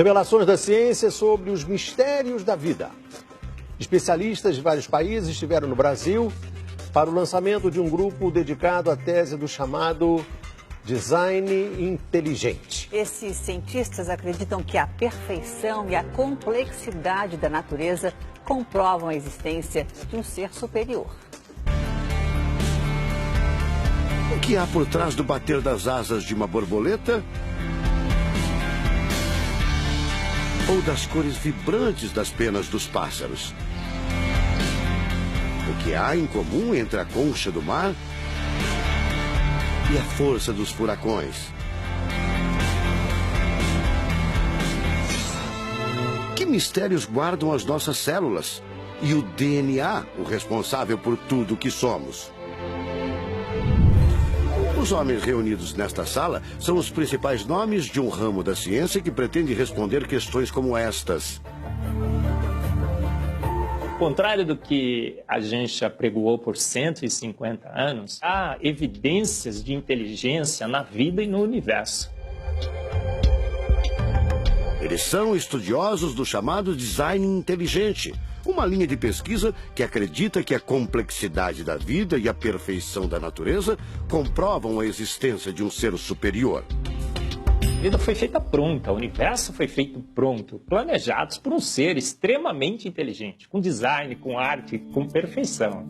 Revelações da ciência sobre os mistérios da vida. Especialistas de vários países estiveram no Brasil para o lançamento de um grupo dedicado à tese do chamado design inteligente. Esses cientistas acreditam que a perfeição e a complexidade da natureza comprovam a existência de um ser superior. O que há por trás do bater das asas de uma borboleta? Ou das cores vibrantes das penas dos pássaros? O que há em comum entre a concha do mar e a força dos furacões? Que mistérios guardam as nossas células e o DNA, o responsável por tudo o que somos? Os homens reunidos nesta sala são os principais nomes de um ramo da ciência que pretende responder questões como estas. Ao contrário do que a gente apregoou por 150 anos, há evidências de inteligência na vida e no universo. Eles são estudiosos do chamado design inteligente, uma linha de pesquisa que acredita que a complexidade da vida e a perfeição da natureza comprovam a existência de um ser superior. A vida foi feita pronta, o universo foi feito pronto, planejados por um ser extremamente inteligente, com design, com arte, com perfeição.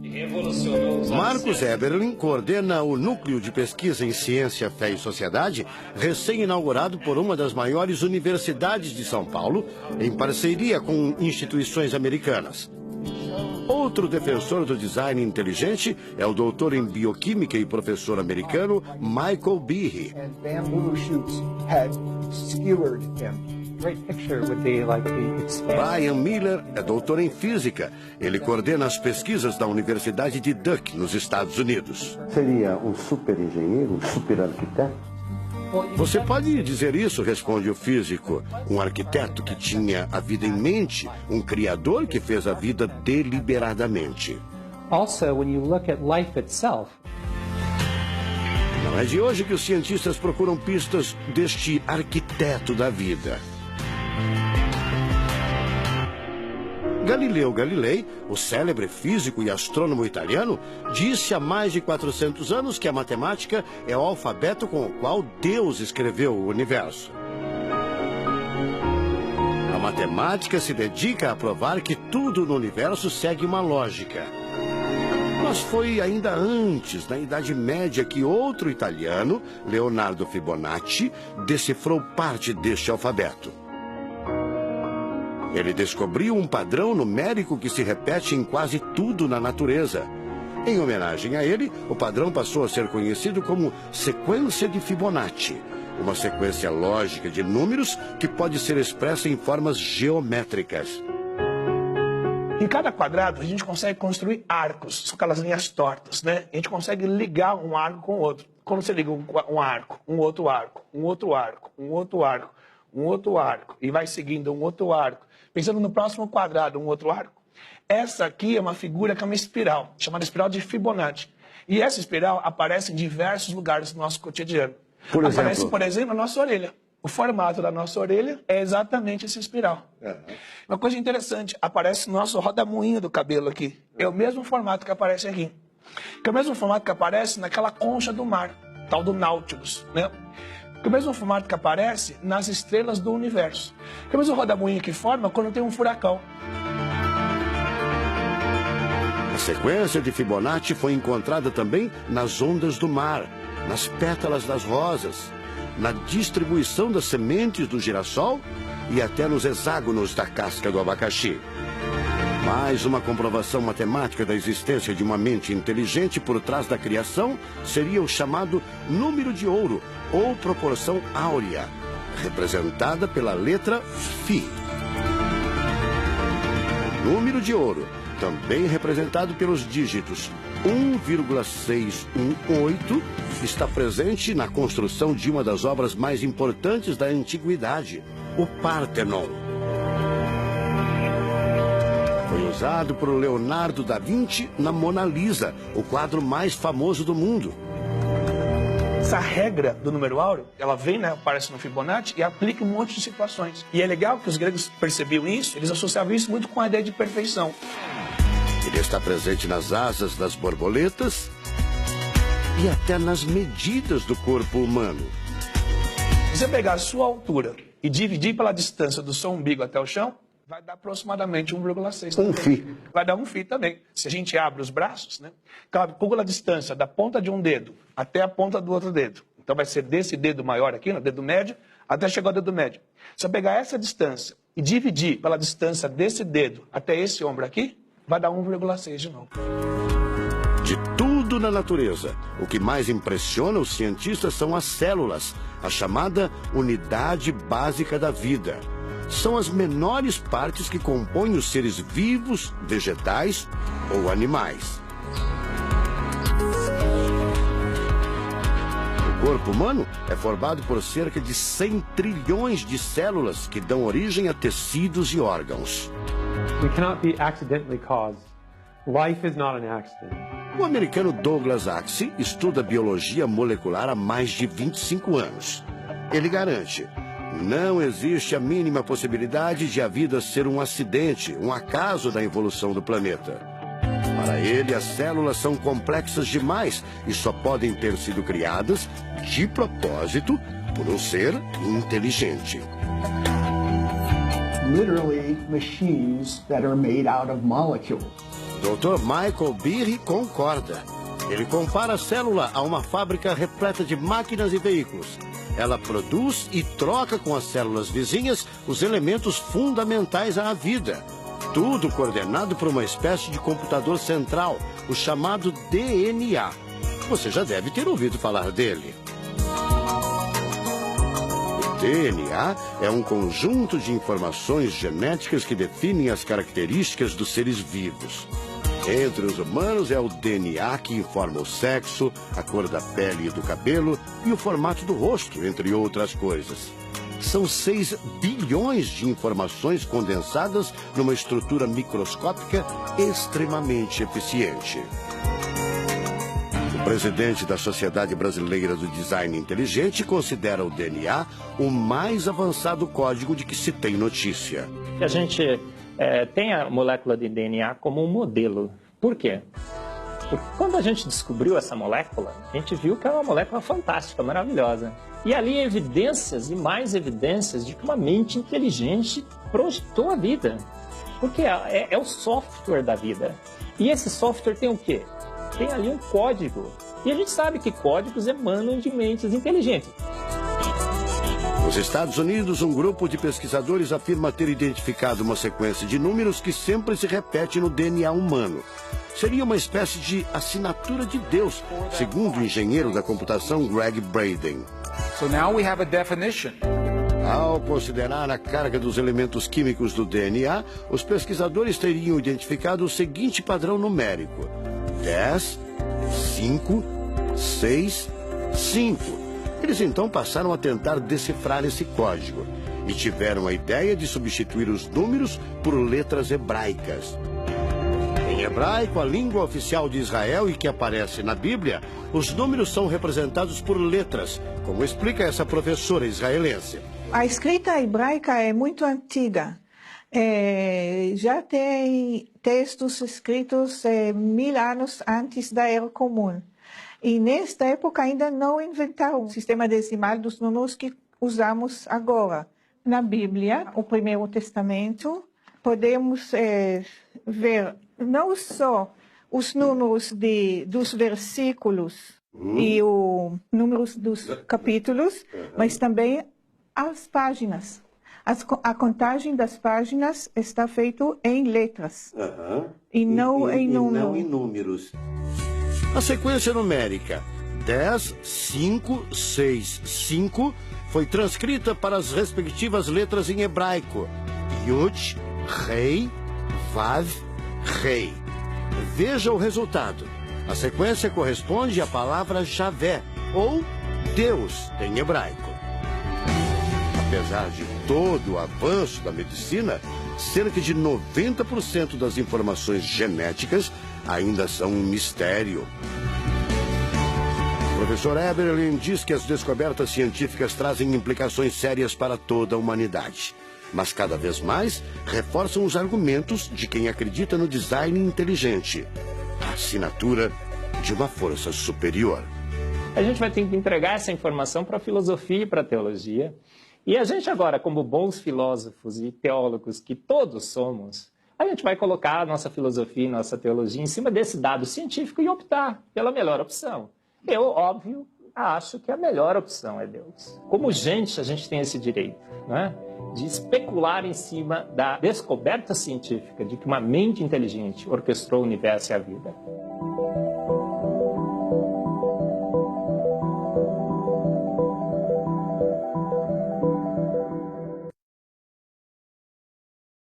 Marcos Eberlin coordena o Núcleo de Pesquisa em Ciência, Fé e Sociedade, recém-inaugurado por uma das maiores universidades de São Paulo, em parceria com instituições americanas. Outro defensor do design inteligente é o doutor em bioquímica e professor americano Michael Behe. Brian Miller é doutor em física. Ele coordena as pesquisas da Universidade de Duke, nos Estados Unidos. Seria um super engenheiro, um super arquiteto? Você pode dizer isso, responde o físico. Um arquiteto que tinha a vida em mente, um criador que fez a vida deliberadamente. Also, when you look at life itself, não é de hoje que os cientistas procuram pistas deste arquiteto da vida. Galileu Galilei, o célebre físico e astrônomo italiano, disse há mais de 400 anos que a matemática é o alfabeto com o qual Deus escreveu o universo. A matemática se dedica a provar que tudo no universo segue uma lógica. Mas foi ainda antes, na Idade Média, que outro italiano, Leonardo Fibonacci, decifrou parte deste alfabeto. Ele descobriu um padrão numérico que se repete em quase tudo na natureza. Em homenagem a ele, o padrão passou a ser conhecido como sequência de Fibonacci, uma sequência lógica de números que pode ser expressa em formas geométricas. Em cada quadrado, a gente consegue construir arcos, são aquelas linhas tortas, né? A gente consegue ligar um arco com o outro. Quando você liga um arco, um outro arco, um outro arco, um outro arco, um outro arco, e vai seguindo um outro arco, pensando no próximo quadrado, um outro arco. Essa aqui é uma figura que é uma espiral, chamada espiral de Fibonacci. E essa espiral aparece em diversos lugares do nosso cotidiano. Aparece, por exemplo, na nossa orelha. O formato da nossa orelha é exatamente essa espiral. Uma coisa interessante, aparece no nosso rodamuinho do cabelo aqui. É o mesmo formato que aparece aqui. Que é o mesmo formato que aparece naquela concha do mar, tal do Nautilus, né? Que é o mesmo formato que aparece nas estrelas do universo. Que é o mesmo rodamuinho que forma quando tem um furacão. A sequência de Fibonacci foi encontrada também nas ondas do mar, nas pétalas das rosas, na distribuição das sementes do girassol e até nos hexágonos da casca do abacaxi. Mais uma comprovação matemática da existência de uma mente inteligente por trás da criação seria o chamado número de ouro, ou proporção áurea, representada pela letra Φ. O número de ouro, também representado pelos dígitos 1,618, está presente na construção de uma das obras mais importantes da antiguidade, o Parthenon. Foi usado por Leonardo da Vinci na Mona Lisa, o quadro mais famoso do mundo. essa regra do número áureo, ela vem, né, aparece no Fibonacci e aplica em um monte de situações. E é legal que os gregos percebiam isso, eles associavam isso muito com a ideia de perfeição. Ele está presente nas asas das borboletas e até nas medidas do corpo humano. Se você pegar a sua altura e dividir pela distância do seu umbigo até o chão, vai dar aproximadamente 1,6. Um φ. Vai dar um φ também. Se a gente abre os braços, né, calcula a distância da ponta de um dedo até a ponta do outro dedo. Então vai ser desse dedo maior aqui, no dedo médio, até chegar ao dedo médio. Se eu pegar essa distância e dividir pela distância desse dedo até esse ombro aqui, vai dar 1,6 de novo. De tudo na natureza, o que mais impressiona os cientistas são as células, a chamada unidade básica da vida. São as menores partes que compõem os seres vivos, vegetais ou animais. O corpo humano é formado por cerca de 100 trilhões de células que dão origem a tecidos e órgãos. We cannot be accidentally caused. Life is not an accident. O americano Douglas Axie estuda biologia molecular há mais de 25 anos. Ele garante: não existe a mínima possibilidade de a vida ser um acidente, um acaso da evolução do planeta. Para ele, as células são complexas demais e só podem ter sido criadas, de propósito, por um ser inteligente. Literally machines that are made out of molecules. Dr. Michael Behe concorda. Ele compara a célula a uma fábrica repleta de máquinas e veículos. Ela produz e troca com as células vizinhas os elementos fundamentais à vida. Tudo coordenado por uma espécie de computador central, o chamado DNA. Você já deve ter ouvido falar dele. O DNA é um conjunto de informações genéticas que definem as características dos seres vivos. Entre os humanos é o DNA que informa o sexo, a cor da pele e do cabelo e o formato do rosto, entre outras coisas. São 6 bilhões de informações condensadas numa estrutura microscópica extremamente eficiente. O presidente da Sociedade Brasileira do Design Inteligente considera o DNA o mais avançado código de que se tem notícia. A gente tem a molécula de DNA como um modelo. Por quê? Porque quando a gente descobriu essa molécula, a gente viu que é uma molécula fantástica, maravilhosa. E ali evidências e mais evidências de que uma mente inteligente projetou a vida. Porque é o software da vida. E esse software tem o quê? Tem ali um código. E a gente sabe que códigos emanam de mentes inteligentes. Nos Estados Unidos, um grupo de pesquisadores afirma ter identificado uma sequência de números que sempre se repete no DNA humano. Seria uma espécie de assinatura de Deus, segundo o engenheiro da computação Greg Braden. So now we have a definition. Ao considerar a carga dos elementos químicos do DNA, os pesquisadores teriam identificado o seguinte padrão numérico: 10, 5, 6, 5. Eles então passaram a tentar decifrar esse código e tiveram a ideia de substituir os números por letras hebraicas. Em hebraico, a língua oficial de Israel e que aparece na Bíblia, os números são representados por letras, como explica essa professora israelense. A escrita hebraica é muito antiga. Já tem textos escritos 1000 anos antes da Era Comum. E nesta época ainda não inventaram o sistema decimal dos números que usamos agora. Na Bíblia, o Primeiro Testamento, podemos ver não só os números dos versículos e os números dos capítulos, mas também as páginas. A contagem das páginas está feita em letras e não em números. A sequência numérica 10, 5, 6, 5 foi transcrita para as respectivas letras em hebraico: Yud, Rei, Vav, Rei. Veja o resultado. A sequência corresponde à palavra Javé, ou Deus, em hebraico. Apesar de todo o avanço da medicina, cerca de 90% das informações genéticas ainda são um mistério. professor Eberlin diz que as descobertas científicas trazem implicações sérias para toda a humanidade, mas cada vez mais reforçam os argumentos de quem acredita no design inteligente, a assinatura de uma força superior. A gente vai ter que entregar essa informação para a filosofia e para a teologia. E a gente agora, como bons filósofos e teólogos que todos somos, a gente vai colocar a nossa filosofia e nossa teologia em cima desse dado científico e optar pela melhor opção. Eu, óbvio, acho que a melhor opção é Deus. Como gente, a gente tem esse direito, né, de especular em cima da descoberta científica de que uma mente inteligente orquestrou o universo e a vida.